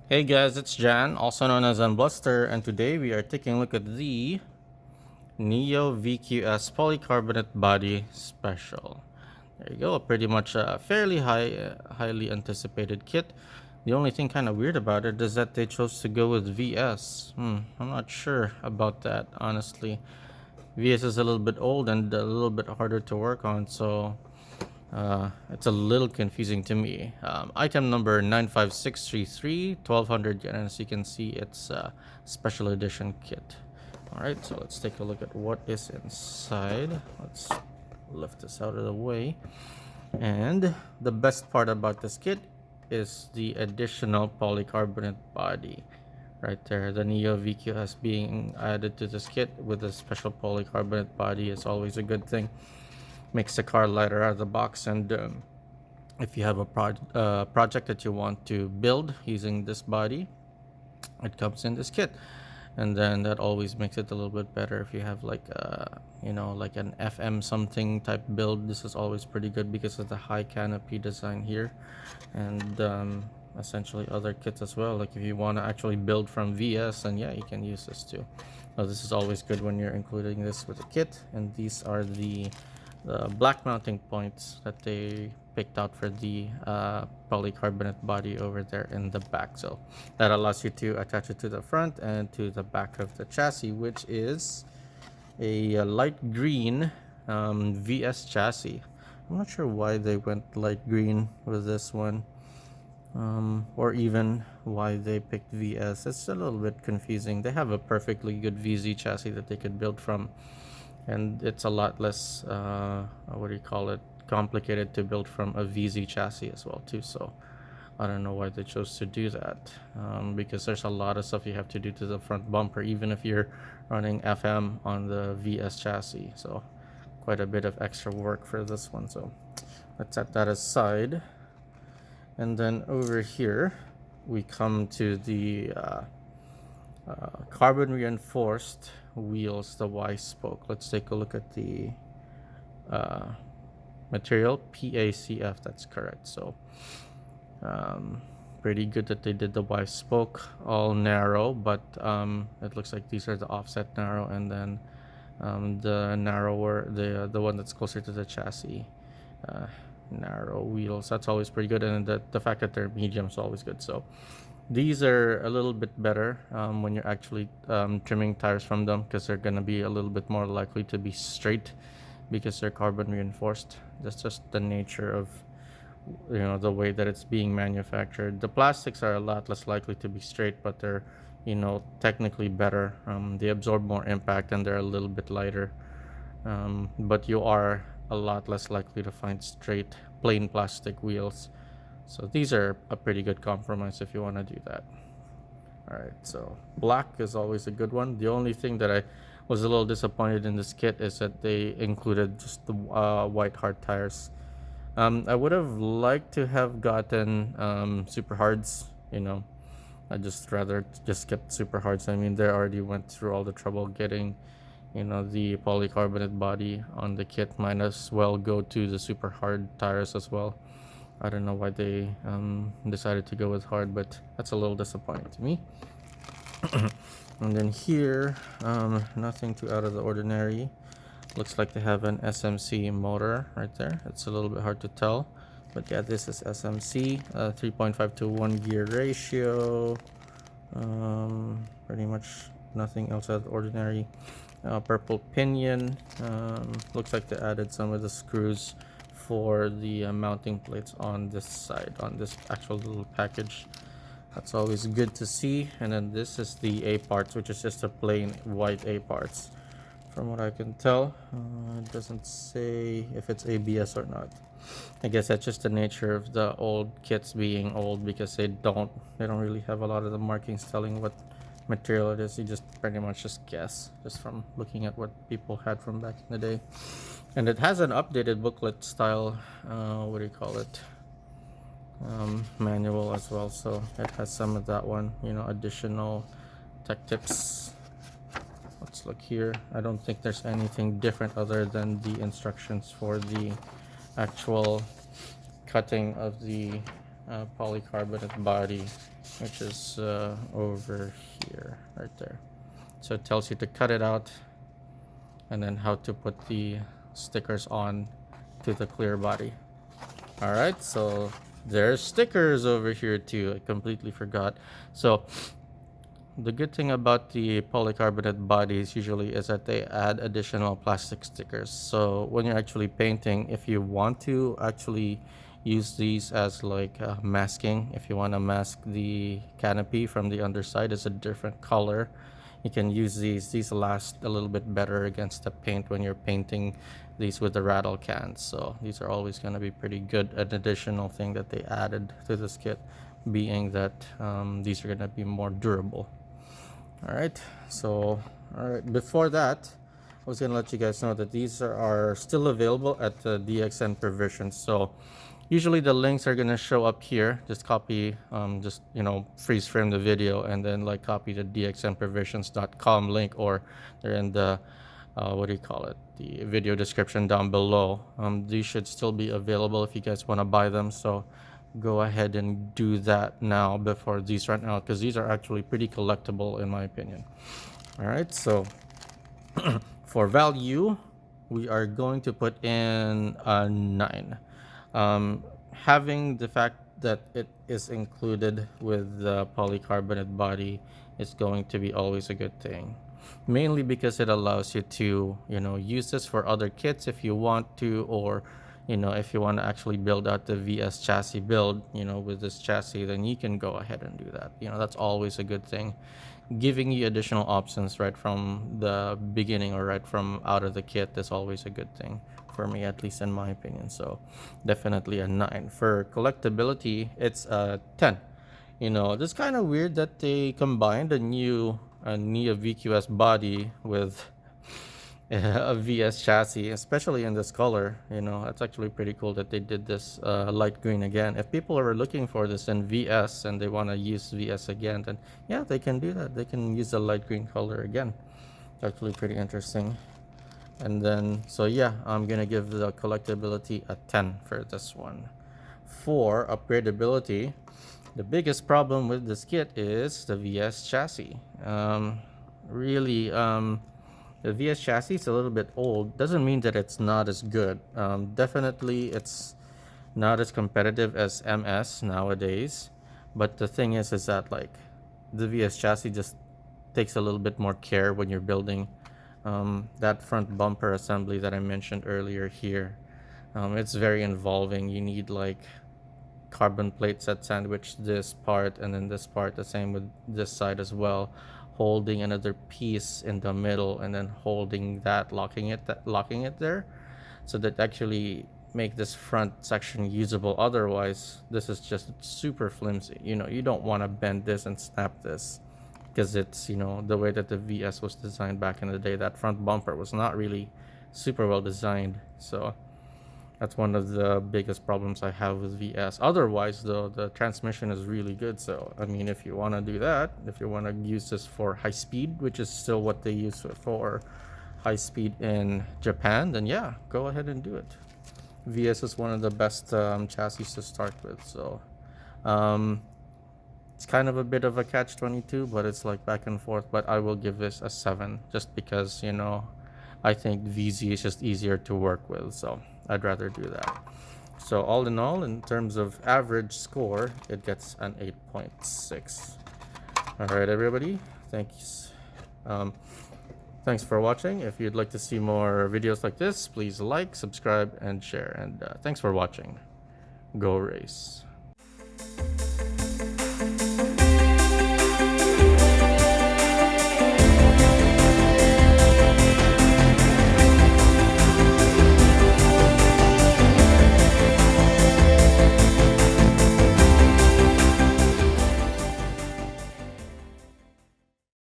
Hey guys, it's Jan, also known as Unbluster, and today we are taking a look at the Neo VQS Polycarbonate Body Special. There you go, pretty much a fairly highly anticipated kit. The only thing kind of weird about it is that they chose to go with VS. I'm not sure about that, honestly. VS is a little bit old and a little bit harder to work on, so it's a little confusing to me. Item number 95633, 1200 yen. As you can see, it's a special edition kit. Alright, so let's take a look at what is inside. Let's lift this out of the way. And the best part about this kit is the additional polycarbonate body. Right there, the Neo VQS being added to this kit with a special polycarbonate body is always a good thing. Makes the car lighter out of the box, and if you have a project that you want to build using this body, it comes in this kit, and then that always makes it a little bit better. If you have like like an FM something type build, this is always pretty good because of the high canopy design here, and essentially other kits as well. Like if you want to actually build from VS, and yeah, you can use this too. This is always good when you're including this with a kit. And these are the black mounting points that they picked out for the polycarbonate body over there in the back. So that allows you to attach it to the front and to the back of the chassis, which is a light green VS chassis. I'm not sure why they went light green with this one, or even why they picked VS. It's a little bit confusing. They have a perfectly good VZ chassis that they could build from, and it's a lot less complicated to build from a VZ chassis as well too. So I don't know why they chose to do that, because there's a lot of stuff you have to do to the front bumper, even if you're running FM on the VS chassis. So quite a bit of extra work for this one. So let's set that aside. And then over here we come to the carbon reinforced wheels, the Y spoke. Let's take a look at the material, PACF. That's correct. So pretty good that they did the Y spoke, all narrow, but it looks like these are the offset narrow, and then the narrower, the one that's closer to the chassis, narrow wheels. That's always pretty good, and the fact that they're medium is always good. So these are a little bit better when you're actually trimming tires from them, because they're going to be a little bit more likely to be straight because they're carbon reinforced. That's just the nature of the way that it's being manufactured. The plastics are a lot less likely to be straight, but they're technically better. They absorb more impact and they're a little bit lighter, but you are a lot less likely to find straight plain plastic wheels. So these are a pretty good compromise if you want to do that. All right, so black is always a good one. The only thing that I was a little disappointed in this kit is that they included just the white hard tires. I would have liked to have gotten super hards. I just rather just get super hards. I mean, they already went through all the trouble getting the polycarbonate body on the kit. Might as well go to the super hard tires as well. I don't know why they decided to go with hard, but that's a little disappointing to me. And then here, nothing too out of the ordinary. Looks like they have an SMC motor right there. It's a little bit hard to tell, but yeah, this is SMC, 3.5 to 1 gear ratio. Pretty much nothing else out of the ordinary. Purple pinion. Looks like they added some of the screws for the mounting plates on this side, on this actual little package. That's always good to see. And then this is the A parts, which is just a plain white A parts. From what I can tell, it doesn't say if it's ABS or not. I guess that's just the nature of the old kits being old, because they don't really have a lot of the markings telling what material it is. You just pretty much just guess just from looking at what people had from back in the day. And it has an updated booklet style manual as well, so it has some of that one, additional tech tips. Let's look here. I don't think there's anything different other than the instructions for the actual cutting of the polycarbonate body which is over here, right there. So it tells you to cut it out and then how to put the stickers on to the clear body. All right, so there's stickers over here too. I completely forgot. So the good thing about the polycarbonate bodies usually is that they add additional plastic stickers. So when you're actually painting, if you want to actually use these as like masking, if you want to mask the canopy from the underside as a different color, you can use these. These last a little bit better against the paint when you're painting these with the rattle cans. So these are always going to be pretty good. An additional thing that they added to this kit being that these are going to be more durable. All right, so before that, I was gonna let you guys know that these are still available at the DXN Provisions. So usually the links are gonna show up here. Just copy, just freeze frame the video and then like copy the dxnprovisions.com link, or they're in the what do you call it, the video description down below. These should still be available if you guys want to buy them. So go ahead and do that now before these run out, because these are actually pretty collectible in my opinion. All right, so for value, we are going to put in a 9. Having the fact that it is included with the polycarbonate body is going to be always a good thing, mainly because it allows you to use this for other kits if you want to, or if you want to actually build out the VS chassis build, with this chassis, then you can go ahead and do that. That's always a good thing. Giving you additional options right from the beginning or right from out of the kit is always a good thing for me, at least in my opinion. So definitely a 9. For collectability, it's a 10. It's kind of weird that they combined a new VQS body with a VS chassis, especially in this color. It's actually pretty cool that they did this light green again. If people are looking for this in VS and they want to use VS again, then yeah, they can do that. They can use the light green color again. It's actually pretty interesting. And then, so yeah, I'm gonna give the collectability a 10 for this one. For upgradability, the biggest problem with this kit is the VS chassis. Really, the VS chassis is a little bit old. Doesn't mean that it's not as good. Definitely, it's not as competitive as MS nowadays. But the thing is that like the VS chassis just takes a little bit more care when you're building that front bumper assembly that I mentioned earlier here. It's very involving. You need like carbon plates that sandwich this part and then this part, the same with this side as well, holding another piece in the middle and then holding that, locking it there, so that actually make this front section usable. Otherwise, this is just super flimsy. You don't want to bend this and snap this, because it's the way that the VS was designed back in the day. That front bumper was not really super well designed. So that's one of the biggest problems I have with VS. Otherwise, though, the transmission is really good. So, I mean, if you want to do that, if you want to use this for high speed, which is still what they use for high speed in Japan, then yeah, go ahead and do it. VS is one of the best chassis to start with. So, it's kind of a bit of a catch-22, but it's like back and forth. But I will give this a 7, just because, I think VZ is just easier to work with. So I'd rather do that. So all in all, in terms of average score, it gets an 8.6. All right, everybody. Thanks. Thanks for watching. If you'd like to see more videos like this, please like, subscribe, and share. And thanks for watching. Go race.